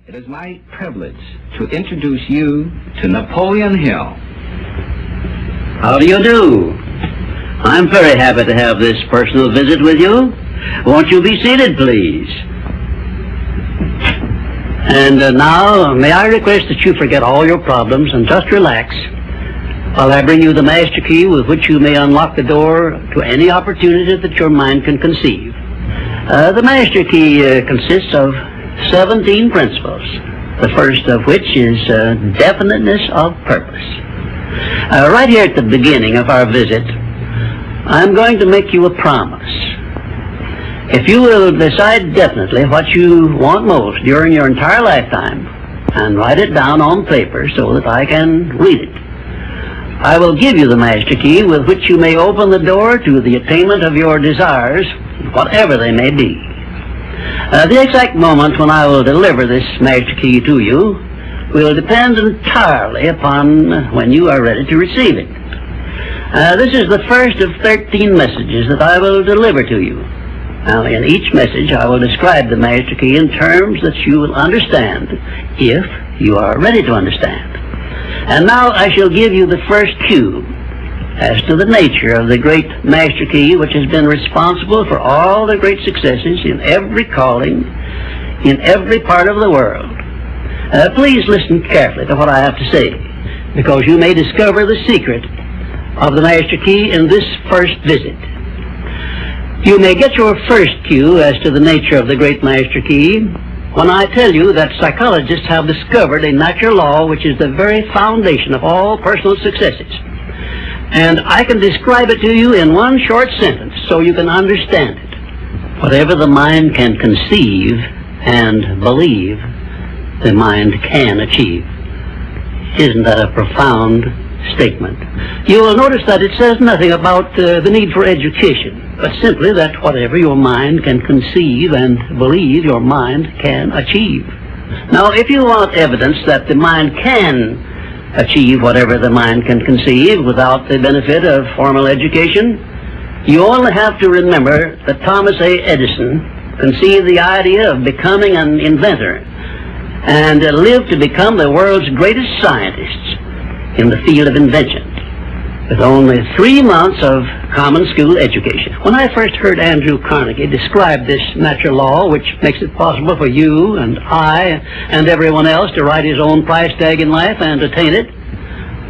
It is my privilege to introduce you to Napoleon Hill. How do you do? I'm very happy to have this personal visit with you. Won't you be seated, please? And now, may I request that you forget all your problems and just relax while I bring you the master key with which you may unlock the door to any opportunity that your mind can conceive. The master key consists of 17 principles, the first of which is definiteness of purpose. Right here at the beginning of our visit, I'm going to make you a promise. If you will decide definitely what you want most during your entire lifetime and write it down on paper so that I can read it, I will give you the master key with which you may open the door to the attainment of your desires, whatever they may be. The exact moment when I will deliver this master key to you will depend entirely upon when you are ready to receive it. This is the first of 13 messages that I will deliver to you. Now, in each message, I will describe the master key in terms that you will understand, if you are ready to understand. And now I shall give you the first cue as to the nature of the great master key which has been responsible for all the great successes in every calling, in every part of the world. Please listen carefully to what I have to say, because you may discover the secret of the master key in this first visit. You may get your first cue as to the nature of the great master key when I tell you that psychologists have discovered a natural law which is the very foundation of all personal successes. And I can describe it to you in one short sentence so you can understand it. Whatever the mind can conceive and believe, the mind can achieve. Isn't that a profound statement? You will notice that it says nothing about the need for education, but simply that whatever your mind can conceive and believe, your mind can achieve. Now, if you want evidence that the mind can achieve whatever the mind can conceive without the benefit of formal education, you only have to remember that Thomas A. Edison conceived the idea of becoming an inventor and lived to become the world's greatest scientist in the field of invention with only 3 months of common school education. When I first heard Andrew Carnegie describe this natural law which makes it possible for you and I and everyone else to write his own price tag in life and attain it,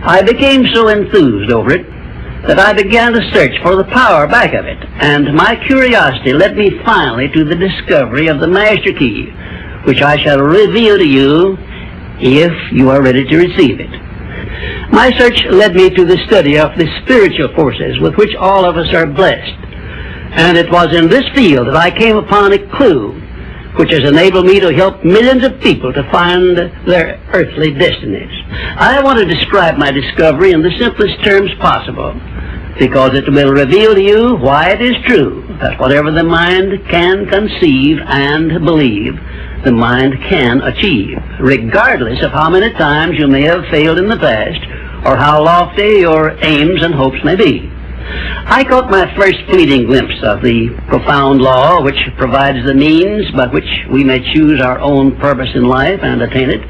I became so enthused over it that I began to search for the power back of it, and my curiosity led me finally to the discovery of the master key, which I shall reveal to you if you are ready to receive it. My search led me to the study of the spiritual forces with which all of us are blessed, and it was in this field that I came upon a clue which has enabled me to help millions of people to find their earthly destinies. I want to describe my discovery in the simplest terms possible, because it will reveal to you why it is true that whatever the mind can conceive and believe, the mind can achieve, regardless of how many times you may have failed in the past or how lofty your aims and hopes may be. I caught my first fleeting glimpse of the profound law which provides the means by which we may choose our own purpose in life and attain it,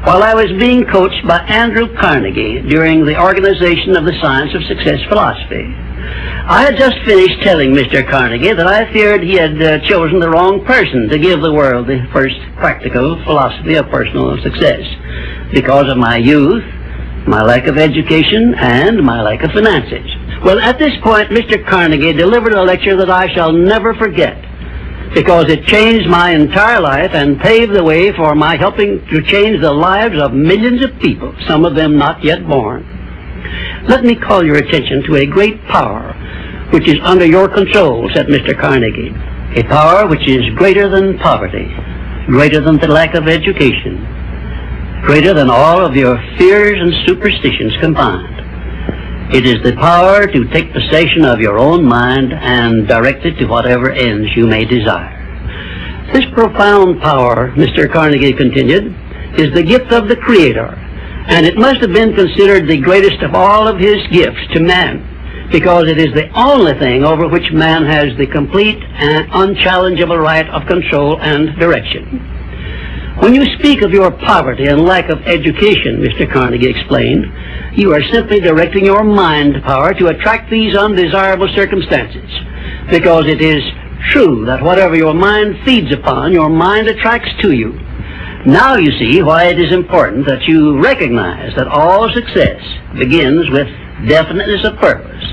while I was being coached by Andrew Carnegie during the organization of the Science of Success philosophy. I had just finished telling Mr. Carnegie that I feared he had chosen the wrong person to give the world the first practical philosophy of personal success because of my youth, my lack of education, and my lack of finances. Well, at this point, Mr. Carnegie delivered a lecture that I shall never forget, because it changed my entire life and paved the way for my helping to change the lives of millions of people, some of them not yet born. Let me call your attention to a great power which is under your control, said Mr. Carnegie, a power which is greater than poverty, greater than the lack of education, greater than all of your fears and superstitions combined. It is the power to take possession of your own mind and direct it to whatever ends you may desire. This profound power, Mr. Carnegie continued, is the gift of the Creator, and it must have been considered the greatest of all of His gifts to man, because it is the only thing over which man has the complete and unchallengeable right of control and direction. When you speak of your poverty and lack of education, Mr. Carnegie explained, you are simply directing your mind power to attract these undesirable circumstances, because it is true that whatever your mind feeds upon, your mind attracts to you. Now you see why it is important that you recognize that all success begins with definiteness of purpose,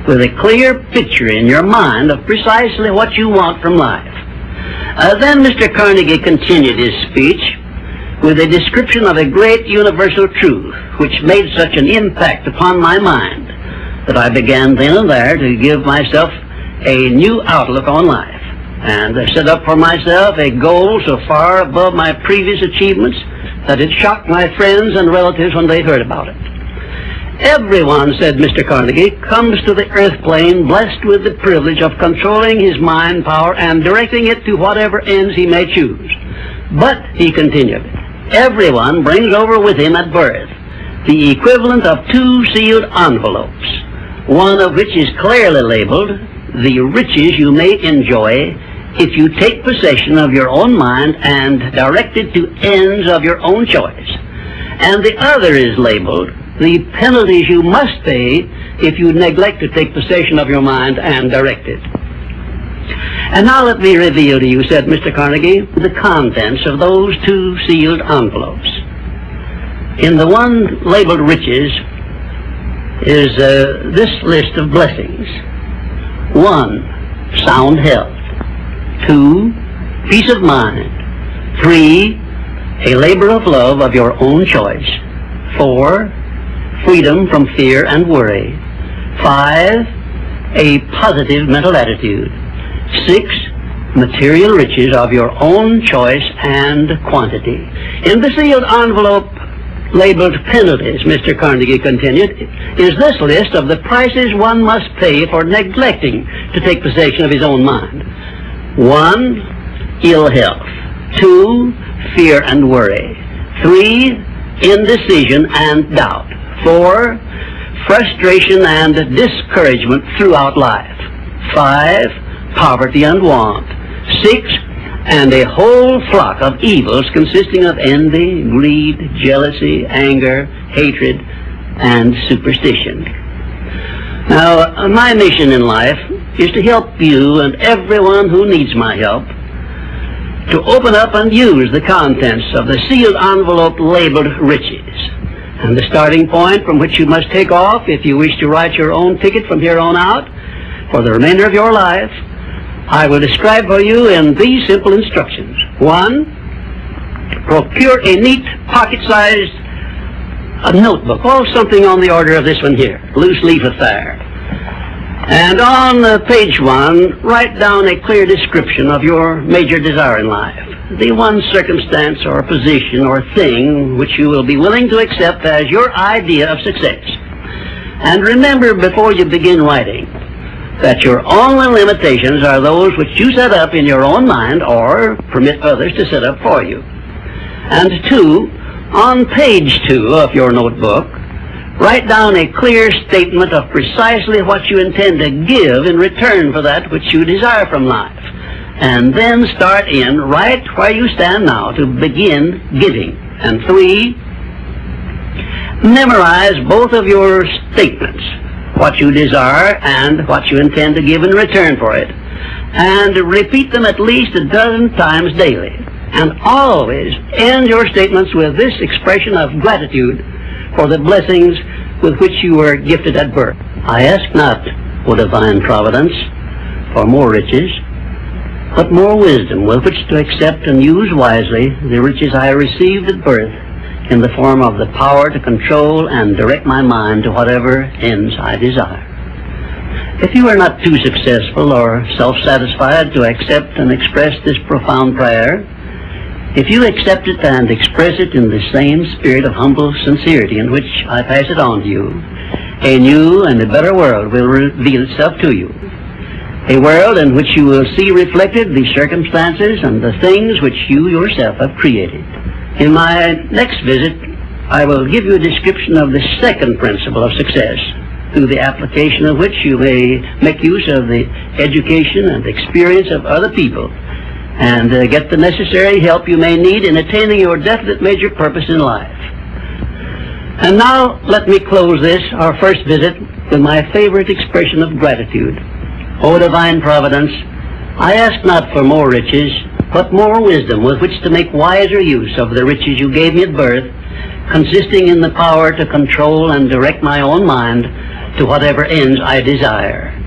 with a clear picture in your mind of precisely what you want from life. Then Mr. Carnegie continued his speech with a description of a great universal truth which made such an impact upon my mind that I began then and there to give myself a new outlook on life, and set up for myself a goal so far above my previous achievements that it shocked my friends and relatives when they heard about it. Everyone, said Mr. Carnegie, comes to the earth plane blessed with the privilege of controlling his mind power and directing it to whatever ends he may choose. But, he continued, everyone brings over with him at birth the equivalent of 2 sealed envelopes, one of which is clearly labeled, the riches you may enjoy if you take possession of your own mind and direct it to ends of your own choice. And the other is labeled, the penalties you must pay if you neglect to take possession of your mind and direct it. And now let me reveal to you, said Mr. Carnegie, the contents of those 2 sealed envelopes. In the one labeled riches is this list of blessings. 1, sound health. 2, peace of mind. 3, a labor of love of your own choice. 4, freedom from fear and worry. 5, a positive mental attitude. 6, material riches of your own choice and quantity. In the sealed envelope labeled penalties, Mr. Carnegie continued, is this list of the prices one must pay for neglecting to take possession of his own mind. 1, ill health. 2, fear and worry. 3, indecision and doubt. 4, frustration and discouragement throughout life. 5, poverty and want. 6, and a whole flock of evils consisting of envy, greed, jealousy, anger, hatred, and superstition. Now, my mission in life is to help you and everyone who needs my help to open up and use the contents of the sealed envelope labeled riches. And the starting point from which you must take off if you wish to write your own ticket from here on out for the remainder of your life, I will describe for you in these simple instructions. 1, procure a neat pocket-sized notebook, or something on the order of this one here, loose leaf affair. And on page 1, write down a clear description of your major desire in life, the one circumstance or position or thing which you will be willing to accept as your idea of success. And remember before you begin writing that your only limitations are those which you set up in your own mind or permit others to set up for you. And 2, on page 2 of your notebook, write down a clear statement of precisely what you intend to give in return for that which you desire from life. And then start in right where you stand now to begin giving. And 3, memorize both of your statements, what you desire and what you intend to give in return for it, and repeat them at least a dozen times daily. And always end your statements with this expression of gratitude for the blessings with which you were gifted at birth. I ask not, O divine providence, for more riches, but more wisdom with which to accept and use wisely the riches I received at birth in the form of the power to control and direct my mind to whatever ends I desire. If you are not too successful or self-satisfied to accept and express this profound prayer, if you accept it and express it in the same spirit of humble sincerity in which I pass it on to you, a new and a better world will reveal itself to you. A world in which you will see reflected the circumstances and the things which you yourself have created. In my next visit, I will give you a description of the second principle of success, through the application of which you may make use of the education and experience of other people, and get the necessary help you may need in attaining your definite major purpose in life. And now, let me close this, our first visit, with my favorite expression of gratitude. O divine providence, I ask not for more riches, but more wisdom with which to make wiser use of the riches you gave me at birth, consisting in the power to control and direct my own mind to whatever ends I desire.